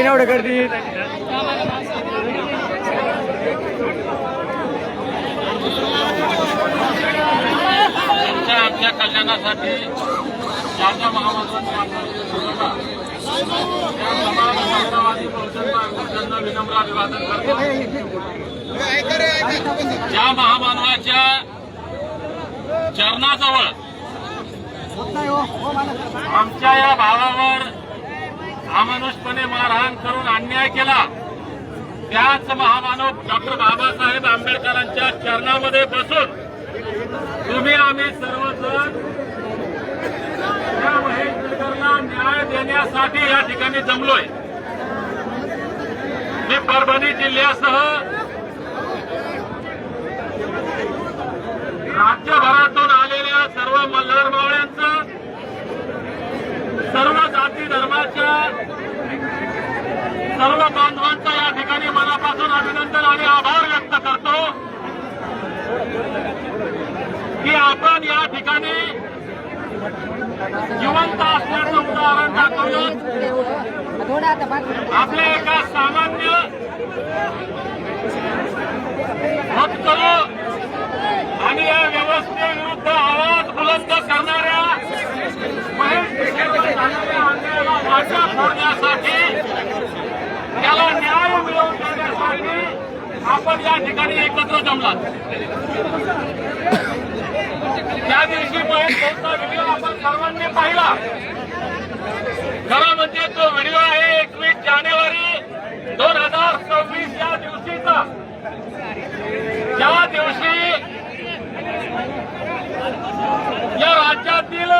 काही एवढं गर्दी आमच्या कल्याणासाठी ज्या महामानवांनी राष्ट्रवादी बहुजन त्यांना विनम्र अभिवादन करतो। ज्या महामानवाच्या चरणाजवळ आमच्या या भावावर अमानुषपणे मारहाण करून अन्याय केला, त्याच महामानव डॉक्टर बाबासाहेब आंबेडकरांच्या चरणामध्ये बसून तुम्ही आम्ही सर्वजण या महेश बिडकरला न्याय देण्यासाठी या ठिकाणी जमलोय। मी परभणी जिल्ह्यासह राज्यभरातून आलेल्या सर्व मल्हार मावळ्यांचं, सर्व जाती धर्माच्या सर्व बांधवांचं या ठिकाणी मनापासून अभिनंदन आणि आभार व्यक्त करतो की आपण या ठिकाणी जिवंत असल्याचं उदाहरण दाखवलं। आपल्या एका सामान्य होतकरू आणि या व्यवस्थेविरुद्ध आवाज बुलंद करणाऱ्या महेश बिडकरला झालेल्या अन्यायाला वाचा फोडण्यासाठी, त्याला न्याय मिळवून देण्यासाठी आपण या ठिकाणी एकत्र जमलात। त्या दिवशी महेश भाऊचा व्हिडिओ आपण सर्वांनी पाहिला। खरं म्हणजे तो व्हिडिओ आहे 21 जानेवारी 2026 या दिवशीचा, ज्या दिवशी या राज्यातील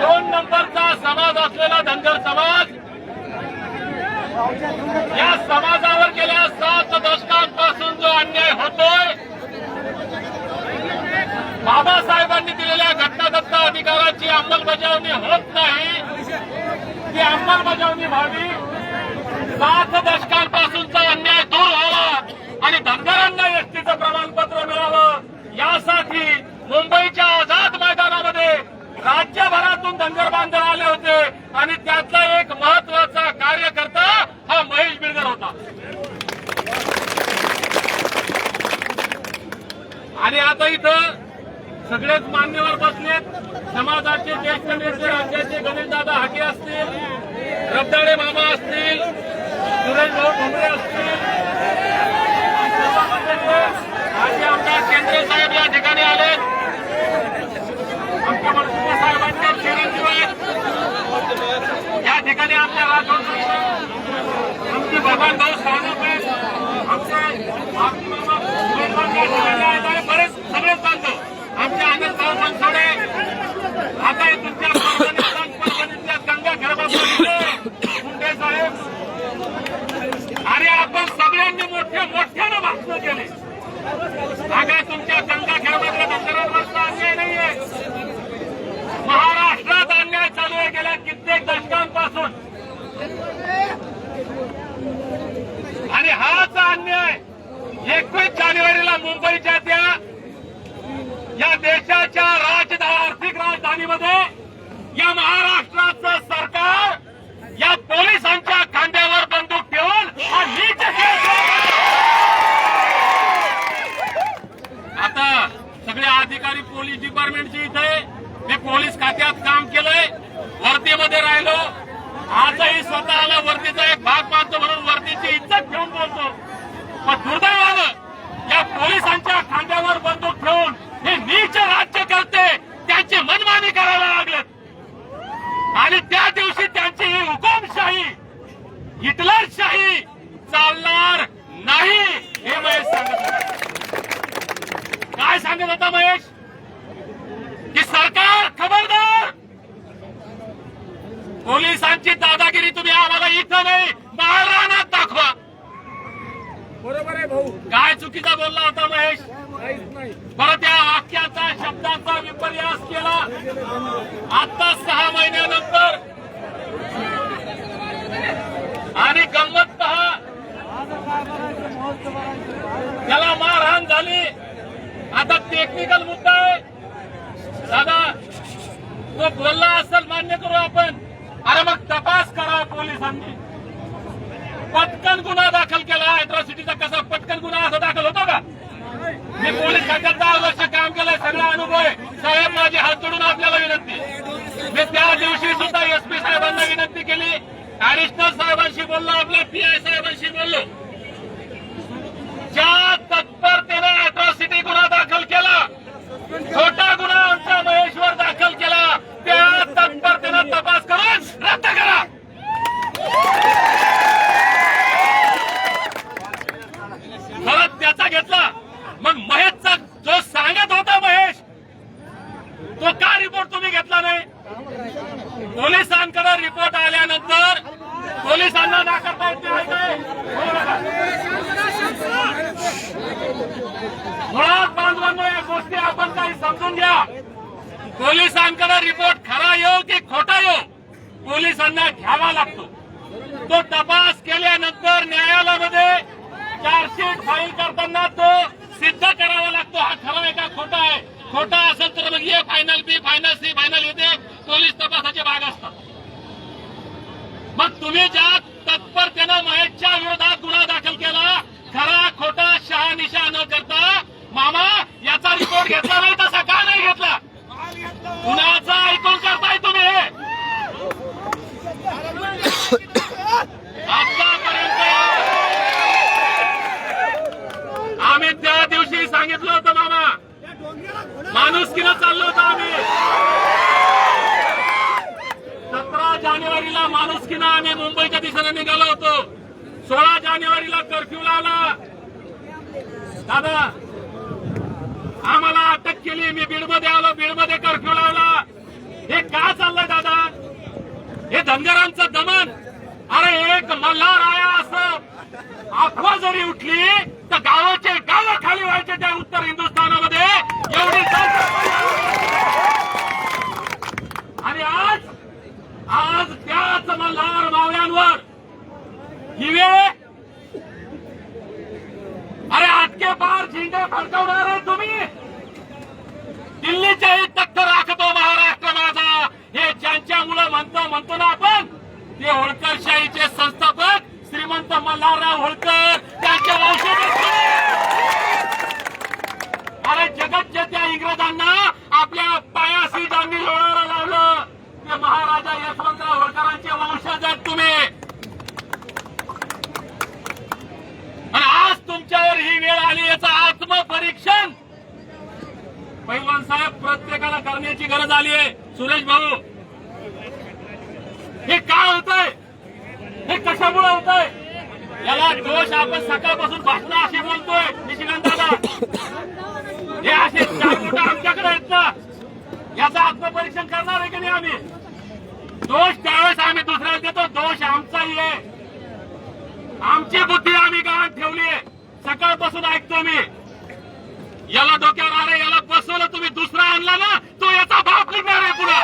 2 नंबरचा समाज असलेला धनगर समाज, या समाजावर गेल्या 7 दशकांपासून जो अन्याय होतोय, बाबासाहेबांनी दिलेल्या घटनादत्त अधिकाराची अंमलबजावणी होत नाही, ती अंमलबजावणी व्हावी, 7 दशकांपासूनचा अन्याय दूर व्हावा आणि धनगरांना एसटीचं प्रमाणपत्र मिळावं, यासाठी मुंबईच्या आझाद मैदानामध्ये राज्यभरातून धनगर बांधव आले होते आणि त्यातला एक महत्वाचा कार्यकर्ता हा महेश बिडकर होता। आणि आता इथं सगळेच मान्यवर बसलेत, समाजाचे ज्येष्ठ नेते, राज्याचे गणेशदादा हाके असतील, रबदाडे मामा असतील, सुरेश भाऊ ठोंबरे असतील, माजी आमदार केंद्रे साहेब या ठिकाणी आले, आमच्या मनसुखे साहेबांचे चिरंजीव आहेत या ठिकाणी, आमच्या राठोड आमचे भगवान भाऊ सावंत आहेत, आमचे बरेच सगळेच बांधव, आमचे आनंद भाऊ बनसोडे, आता तुमच्या परभणीतल्या गंगा खरबाचे मुंडे साहेब, आणि आपण सगळ्यांनी मोठ्यानं भाषण केले। आता तुमच्या गंगा खरबातल्या धनगरांवरचा अन्याय नाहीये, महाराष्ट्रात अन्याय चालू आहे गेल्या कित्येक दशकांपासून, आणि हाच अन्याय 21 जानेवारीला मुंबईच्या त्या या देशाच्या आर्थिक राजधानीमध्ये या महाराष्ट्राचं सरकार या पोलिसांच्या खांद्यावर बंदूक ठेवून हा नीच आता सगळे अधिकारी पोलीस डिपार्टमेंटचे इथे मी पोलीस खात्यात काम केलंय, वर्दीमध्ये राहिलो, आजही स्वतःला वर्दीचा एक भाग मानतो म्हणून वर्दीची इज्जत ठेवून बोलतो, पण दुर्दैवानं या पोलिसांच्या खांद्यावर बंदूक ठेवून हे नीच राज्यकर्ते त्यांची मनमानी करायला लागलेत आणि त्या दिवशी त्यांची ही हुकुमशाही, हिटलरशाही चालणार नाही हे महेश सांगत होता। काय सांगत होता महेश? की सरकार खबरदार, पोलिसांची दादागिरी तुम्ही आम्हाला इथं नाही माळरानात दाखवा। बरोबर आहे भाऊ, काय चुकीचा बोलला होता महेश? परत या वाक्याचा शब्दाचा विपर्यास केला। आता 6 महिन्यानंतर आणि गंमत पहा, त्याला मारहाण झाली। आता टेक्निकल मुद्दा आहे दादा, तो बोलला असेल मान्य करू आपण, अरे मग तपास करा पोलिसांनी, पटकन गुन्हा दाखल केला. अॅट्रॉसिटीचा कसा पटकन गुन्हा असा दाखल होतो का? मी पोलीस खात्यात 10 वर्ष काम केलंय, सगळा अनुभव आहे. साहेब माझी हात जोडून आपल्याला विनंती. मी त्या दिवशी सुद्धा एसपी साहेबांना विनंती केली, ऍडिशनल साहेबांशी बोललो, आपल्या पीआय साहेबांशी बोललो. ज्या तत्परतेने अॅट्रॉसिटी गुन्हा दाखल केला, छोटा गुन्हा आमच्या महेशवर दाखल केला, त्या तत्परतेने तपास करून रद्द करा. खरंच त्याचा घेतला. मग महेशचा जो सांगत होता महेश, तो का रिपोर्ट तुम्ही घेतला नाही? पोलिसांकडे रिपोर्ट आल्यानंतर पोलिसांना नाकारता येत नाही. मुळात बांधवांनो, या गोष्टी आपण काही समजून घ्या. पोलिसांकडे रिपोर्ट खरा येऊ की खोटा येऊ, पोलिसांना घ्यावा लागतो. तो तपास केल्यानंतर न्यायालयामध्ये चार्जशीट फाईल करताना तो सिद्ध करावा लागतो, हा खरा आहे का खोटा आहे. खोटा असेल तर मग A final, B final, C final येते, पोलीस तपासाचे भाग असतात. मग तुम्ही ज्या तत्परतेनं महेशच्या विरोधात गुन्हा दाखल केला, खरा खोटा शहानिशा न करता, मामा याचा रिपोर्ट घेतला नाही, तसा का नाही घेतला? कुणाचा ऐकून करताय तुम्ही? आतापर्यंत आम्ही त्या दिवशी सांगितलं होतं, मामा माणुसकीनं चाललो होतो आम्ही. 17 जानेवारीला माणुसकीनं आम्ही मुंबईच्या दिशेने निघालो होतो. 16 जानेवारीला कर्फ्यू लावला. दादा आम्हाला अटक केली. मी बीडमध्ये आलो, बीडमध्ये कर्फ्यू लावला. हे का चाललंय दादा? हे धनगरांचं दमन. अरे एक मल्हार आया असं अफवा जरी उठली तर गावाचे गावं खाली व्हायचे त्या उत्तर हिंदुस्थानामध्ये. एवढी आणि आज त्याच मल्हार मावळ्यांवर हिवे, अरे आटके पार झेंडे फडकवणार आहे तुम्ही. दिल्लीच्याही तख्त राखतो महाराष्ट्र माझा, हे ज्यांच्यामुळे म्हणतो ना आपण, ते होळकरशाहीचे संस्थापक श्रीमंत मल्हारराव होळकर, त्यांच्या वंशज. अरे जगतच्या त्या इंग्रजांना आपल्या पायाशी ज्यांनी लोळायला लावलं, ते महाराजा यशवंतराव होळकरांचे वंशज आहेत तुम्ही. आणि आज तुमच्यावर ही वेळ आली, याचं आत्मपरीक्षण पैलवान साहेब प्रत्येकाला करण्याची गरज आली आहे. सुरेश भाऊ, हे काय होतंय? हे कशामुळे होतंय? याला दोष आपण सकाळपासून भाषण अशी बोलतोय निशिकांत दादा, हे असे चार आमच्याकडे आहेत ना, याचं आत्मपरीक्षण करणार आहे की नाही आम्ही? दोष त्यावेळेस आम्ही दुसऱ्याला देतो, दोष आमचाही आहे. आमची बुद्धी आम्ही गहाण ठेवली आहे. सकाळपासून ऐकतो मी, याला डोक्यावर आलं, याला बसवलं, तुम्ही दुसरा आणला ना, तो याचा बाप निघणार आहे पुढे.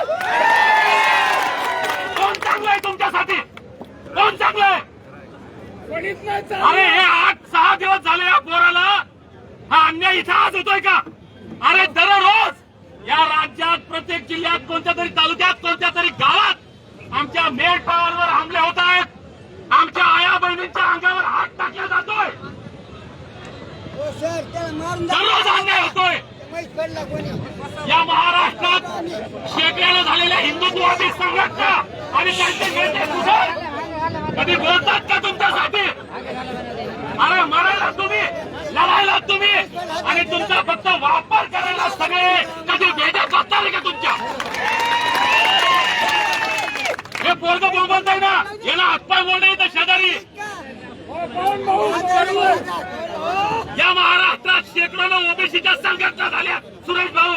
कोण चांगलं आहे तुमच्यासाठी? कोण चांगलं आहे? अरे हे 8-6 दिवस झाले या पोराला, हा अन्याय इथं आज होतोय का? अरे दररोज या राज्यात प्रत्येक जिल्ह्यात, कोणत्या तरी तालुक्यात, कोणत्या तरी गावात आमच्या मेंढपाळांवर हमले होत आहेत. आमच्या आया बहिणींच्या अंगावर हात टाकला जातोय. दररोज अन्याय होतोय. या महाराष्ट्रात शेकड्याला झालेल्या हिंदुत्ववादी संघटना आणि त्यांचे नेते कुठे कधी बोलतात का तुमच्यासाठी? अरे मरायला तुम्ही, लढायला तुम्ही, आणि तुमचा फक्त वापर करायला सगळे कधी भेटत बसणार का तुमच्या? हे पोरग बोलत आहे ना, याला हातपाय मोडणे तर शेजारी. या महाराष्ट्रात शेकडो ओबीसीच्या संघटना झाल्या. सुरेश भाऊ,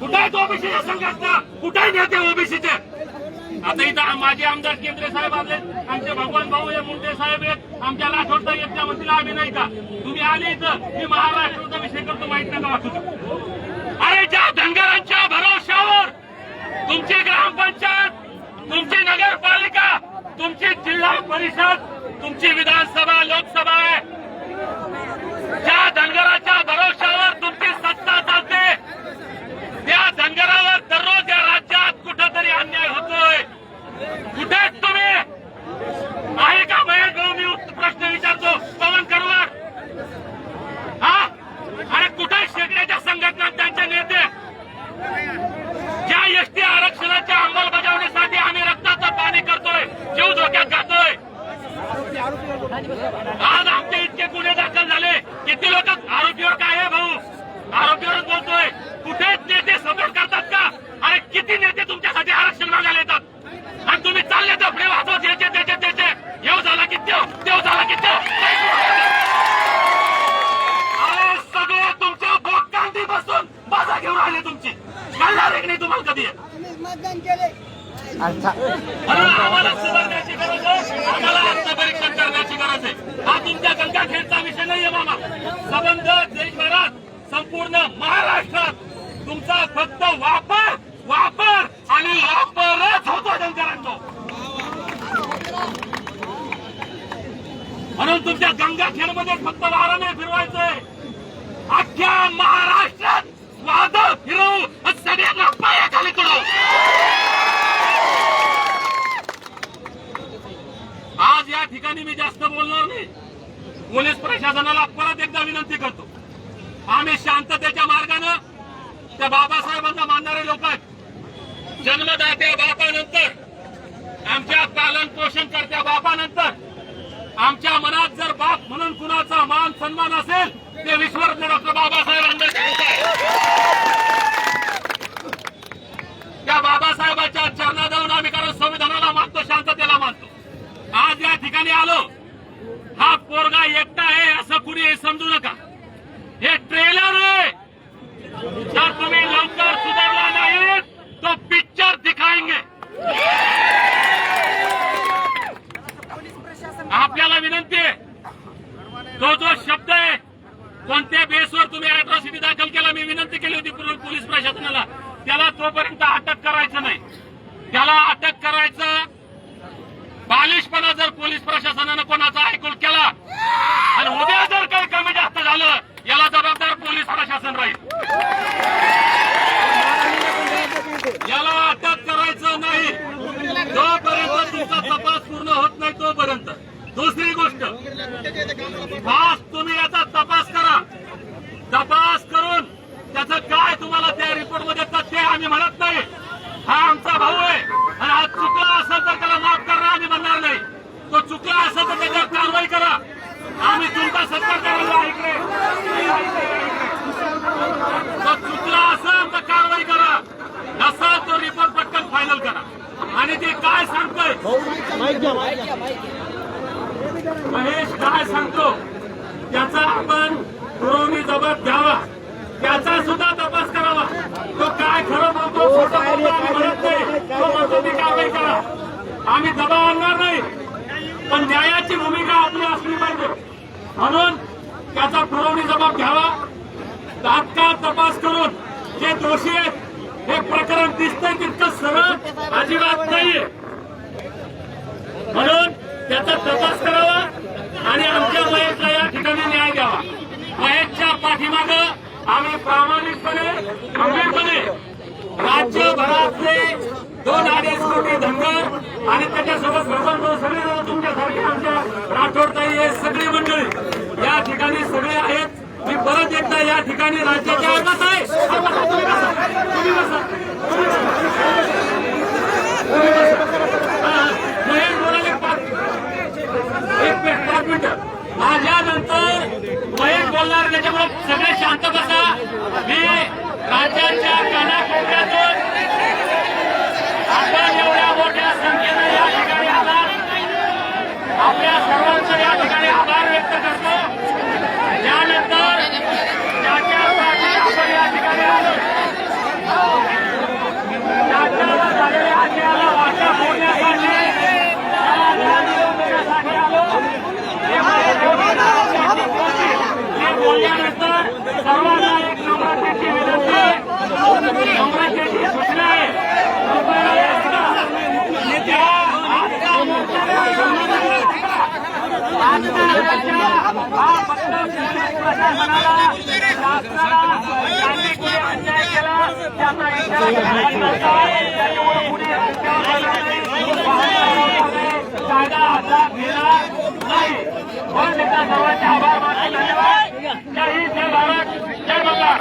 कुठे आहेत ओबीसीच्या संघटना? कुठे नेते ओबीसीचे? आता इथं माझे आमदार केंद्रे साहेब आले, आमचे भगवान भाऊ हे मुंडे साहेब आहेत, आमच्या लाठोडता येत्या वतीला आम्ही नाही का? तुम्ही आले इथं, मी महाराष्ट्राचा विषय करतो, माहित नका वाटू. अरे ज्या धनगरांच्या भरोश्यावर तुमची ग्रामपंचायत, तुमची नगरपालिका, तुमची जिल्हा परिषद, तुमची विधानसभा, लोकसभा आहे, ज्या धनगराच्या भरोश्यावर तुमची सत्ता चालते, त्या धनगरावर दररोज या राज्यात कुठेतरी अन्याय होतोय. कुठे तुम्ही आहे का? महेश भाऊ, मी कराल कधी मतदान केले म्हणून आम्हाला सुधारण्याची गरज आहे, आम्हाला आत्मपरीक्षण करण्याची गरज आहे. हा तुमच्या गंगाखेडचा विषय नाहीये मामा. संबंध देशभरात, संपूर्ण महाराष्ट्रात तुमचा फक्त वापर वापर आणि वापरच होतो जनतेरांनो. म्हणून तुमच्या गंगाखेडमध्ये फक्त वारं नाही फिरवायचंय, अख्ख्या महाराष्ट्रात वादळ फिरवू, सगळ्यांना पायाखाली करू. आज या ठिकाणी मी जास्त बोलणार नाही. पोलीस प्रशासनाला परत एकदा विनंती करतो, आम्ही शांततेच्या मार्गानं त्या बाबासाहेबांना मानणारे लोक आहेत. जन्मदात्या बापानंतर, आमच्या पालन पोषण करत्या बापानंतर आमच्या मनात जर बाप म्हणून कुणाचा मान सन्मान असेल ते विश्वरत्न डॉक्टर बाबासाहेब आंबेडकर. त्या बाबासाहेबांच्या चरणात जाऊन आम्ही कारण संविधानाला मानतो, शांततेला मानतो. आज या ठिकाणी आलो, हा पोरगा एकटा आहे असं कुणी समजू नका. हे ट्रेलर आहे. जर तुम्ही लवकर सुधारला नाही तो पिक्चर दिखाएंगे. आपल्याला विनंती आहे, जो शब्द आहे, कोणत्या बेसवर तुम्ही अॅट्रॉसिटी दाखल केला, मी विनंती केली होती पोलीस प्रशासनाला, त्याला तोपर्यंत अटक करायचं नाही. त्याला अटक करायचं बालिशपणा जर पोलीस प्रशासनानं कोणाचा ऐकून केला आणि उद्या जर काही कमी जास्त झालं, याला जबाबदार पोलीस प्रशासन राहील. याला अटक करायचं नाही जोपर्यंत तुमचा तपास पूर्ण होत नाही तोपर्यंत. दुसरी गोष्ट, आज तुम्ही याचा तपास करा. तपास करून त्याचं काय तुम्हाला त्या रिपोर्टमध्ये तथ्य आम्ही म्हणत नाही. हा आमचा भाऊ आहे आणि हा चुकला असेल तर त्याला माफ करा, आम्ही म्हणणार नाही. तो चुकला असेल तर त्याच्यावर कारवाई करा. आम्ही तुमचा सत्कार करायला ऐकले. तो चुकला असेल तर कारवाई करा, नसेल तो रिपोर्ट पटकन फायनल करा. आणि ते काय सांगतोय महेश, काय सांगतो त्याचा आपण पुरवणी जबाब घ्यावा, त्याचा सुद्धा तपास करावा. तो काय खरं बोलतो, खोटं बोलतो आम्ही म्हणत नाही. तो म्हणतो ती कारवाई करा, आम्ही दबाव आणणार नाही, पण न्यायाची भूमिका आपली असली पाहिजे. म्हणून त्याचा पुरवणी जबाब घ्यावा. तात्काळ तपास करून जे दोषी आहेत, हे प्रकरण दिसतंय तितकं सरळ अजिबात नाहीये. म्हणून त्याचा तपास करावा आणि आमच्या महेशला या ठिकाणी न्याय द्यावा. महेशच्या पाठीमागं आम्ही प्रामाणिकपणे, खंबीरपणे राज्यभरातले 2-2.5 कोटी धनगर आणि त्याच्यासोबत भ्रमण सगळे तुमच्यासारखे आमच्या राठोडताई हे सगळी मंडळी या ठिकाणी सगळे आहेत. मी परत एकदा या ठिकाणी राज्याच्या आवाज आहे. महेश बोलायला 5 मिनिटं माझ्यानंतर महेश बोलणार, त्याच्यामुळे सगळे शांत बसा. मी राज्याच्या कानाकोपऱ्यातून आपण एवढ्या मोठ्या संख्येनं या ठिकाणी आलात, आपल्या सर्वांचं या ठिकाणी आभार व्यक्त करतो. त्यानंतर ज्याच्यासाठी आपण या ठिकाणी आलो, राज्याला झालेल्या अन्यायाला वाचा फोडण्यासाठी बोलल्यानंतर सर्वांना एक नम्रतेची विनंती, नम्रतेची सूचना आहे. अन्याय केला त्याचा कायदा हातात घेणार नाही. पण त्याचा सर्वांचे आभार मानतो. धन्यवाद. जय हिंद, जय भारत, जय बंगाल.